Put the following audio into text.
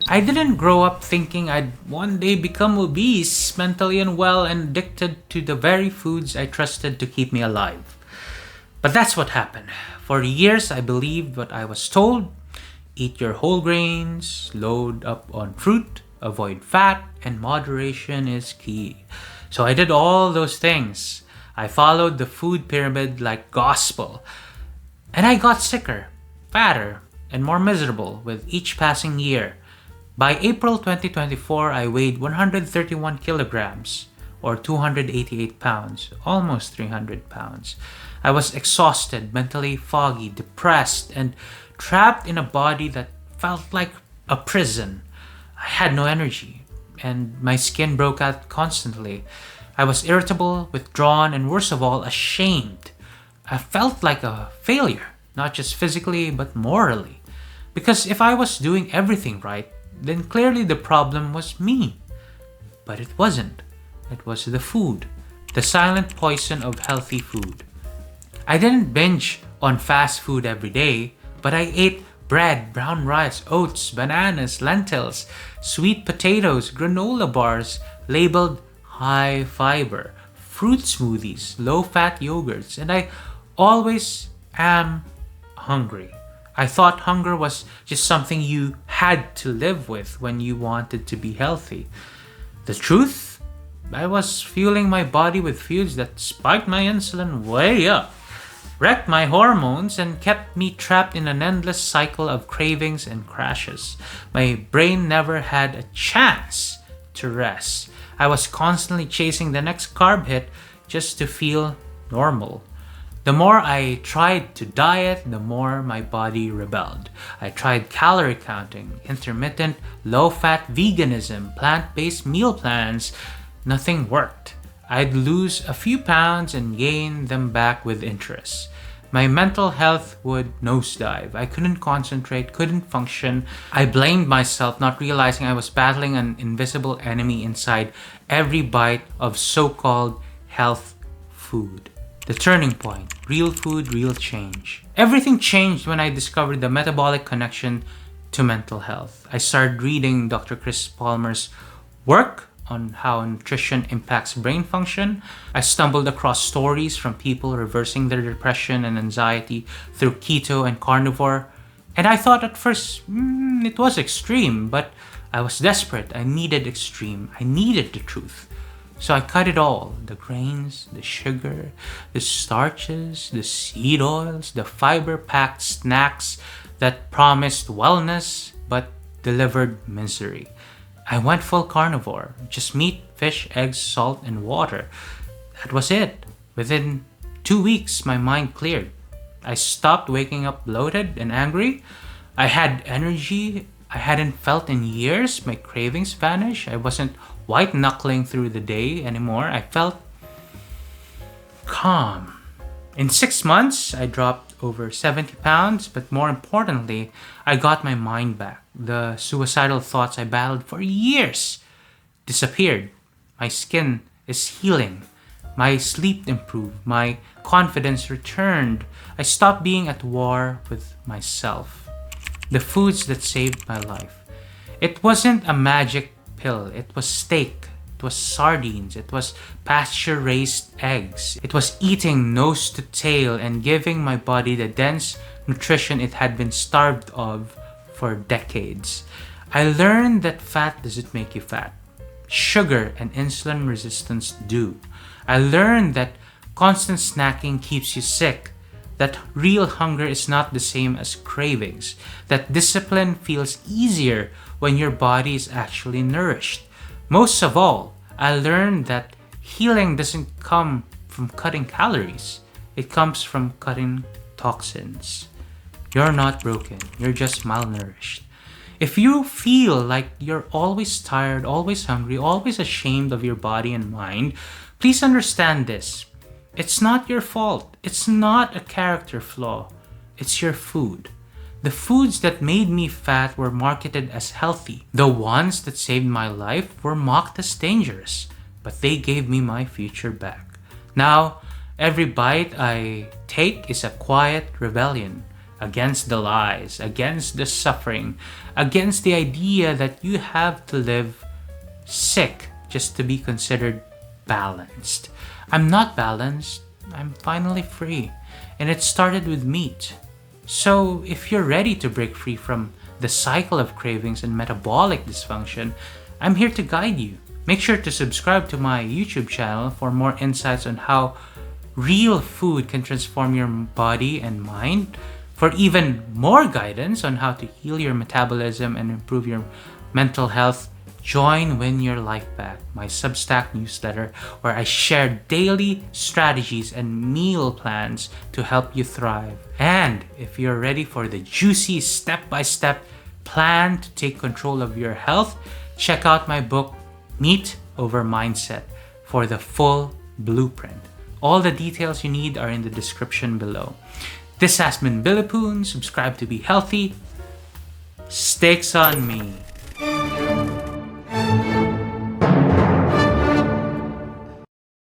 I didn't grow up thinking I'd one day become obese, mentally unwell, and addicted to the very foods I trusted to keep me alive. But that's what happened. For years, I believed what I was told: eat your whole grains, load up on fruit, avoid fat, and moderation is key. So I did all those things. I followed the food pyramid like gospel. And I got sicker, fatter, and more miserable with each passing year. By April 2024, I weighed 131 kilograms, or 288 pounds, almost 300 pounds. I was exhausted, mentally foggy, depressed, and trapped in a body that felt like a prison. I had no energy, and my skin broke out constantly. I was irritable, withdrawn, and worst of all, ashamed. I felt like a failure, not just physically, but morally. Because if I was doing everything right, then clearly the problem was me. But it wasn't. It was the food, the silent poison of healthy food. I didn't binge on fast food every day, but I ate bread, brown rice, oats, bananas, lentils, sweet potatoes, granola bars labeled high fiber, fruit smoothies, low fat yogurts, and I always am hungry. I thought hunger was just something you had to live with when you wanted to be healthy. The truth? I was fueling my body with foods that spiked my insulin way up, wrecked my hormones, and kept me trapped in an endless cycle of cravings and crashes. My brain never had a chance to rest. I was constantly chasing the next carb hit just to feel normal. The more I tried to diet, the more my body rebelled. I tried calorie counting, intermittent, low-fat veganism, plant-based meal plans. Nothing worked. I'd lose a few pounds and gain them back with interest. My mental health would nosedive. I couldn't concentrate, couldn't function. I blamed myself, not realizing I was battling an invisible enemy inside every bite of so-called health food. The turning point. Real food, real change. Everything changed when I discovered the metabolic connection to mental health. I started reading Dr. Chris Palmer's work on how nutrition impacts brain function. I stumbled across stories from people reversing their depression and anxiety through keto and carnivore. And I thought at first, it was extreme, but I was desperate. I needed extreme. I needed the truth. So I cut it all: the grains, the sugar, the starches, the seed oils, the fiber-packed snacks that promised wellness but delivered misery. I went full carnivore, just meat, fish, eggs, salt, and water. That was it. Within 2 weeks, my mind cleared. I stopped waking up bloated and angry. I had energy I hadn't felt in years. My cravings vanished. I wasn't white knuckling through the day anymore. I felt calm. In 6 months, I dropped over 70 pounds, but more importantly, I got my mind back. The suicidal thoughts I battled for years disappeared. My skin is healing. My sleep improved. My confidence returned. I stopped being at war with myself. The foods that saved my life. It wasn't a magic pill. It was steak. It was sardines. It was pasture-raised eggs. It was eating nose to tail and giving my body the dense nutrition it had been starved of for decades. I learned that fat doesn't make you fat. Sugar and insulin resistance do. I learned that constant snacking keeps you sick. That real hunger is not the same as cravings. That discipline feels easier when your body is actually nourished. Most of all, I learned that healing doesn't come from cutting calories. It comes from cutting toxins. You're not broken. You're just malnourished. If you feel like you're always tired, always hungry, always ashamed of your body and mind, please understand this. It's not your fault. It's not a character flaw. It's your food. The foods that made me fat were marketed as healthy. The ones that saved my life were mocked as dangerous, but they gave me my future back. Now, every bite I take is a quiet rebellion. against the lies, against the suffering, against the idea that you have to live sick just to be considered balanced. I'm not balanced, I'm finally free. And it started with meat. So if you're ready to break free from the cycle of cravings and metabolic dysfunction, I'm here to guide you. Make sure to subscribe to my YouTube channel for more insights on how real food can transform your body and mind. For even more guidance on how to heal your metabolism and improve your mental health, join Win Your Life Back, my Substack newsletter, where I share daily strategies and meal plans to help you thrive. And if you're ready for the juicy step-by-step plan to take control of your health, check out my book, Meat Over Mindset, for the full blueprint. All the details you need are in the description below. This has been Billy Poon. Subscribe to be healthy. Steaks on me.